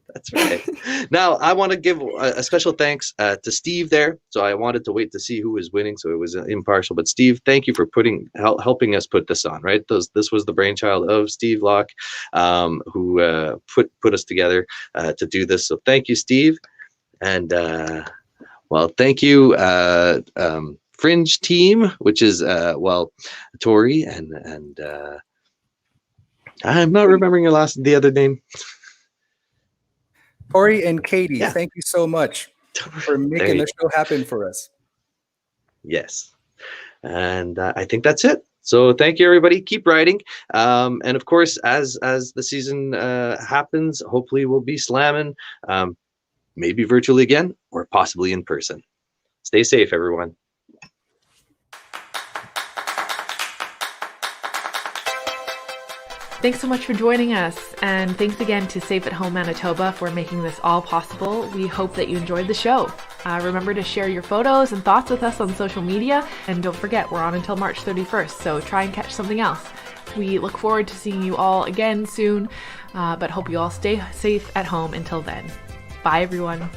Now, I want to give a special thanks to Steve there. So I wanted to wait to see who was winning, so it was impartial. But Steve, thank you for helping us put this on. Right, this was the brainchild of Steve Locke, who put us together to do this. So thank you, Steve, and well, thank you Fringe team, which is Tori and I'm not remembering the other name. Corey and Katie, Yeah. thank you so much for making the show happen for us. Yes. And I think that's it. So thank you, everybody. Keep writing. And of course, as the season happens, hopefully we'll be slamming, maybe virtually again, or possibly in person. Stay safe, everyone. Thanks so much for joining us, and thanks again to Safe at Home Manitoba for making this all possible. We hope that you enjoyed the show. Remember to share your photos and thoughts with us on social media, and don't forget, we're on until March 31st, so try and catch something else. We look forward to seeing you all again soon, but hope you all stay safe at home until then. Bye, everyone.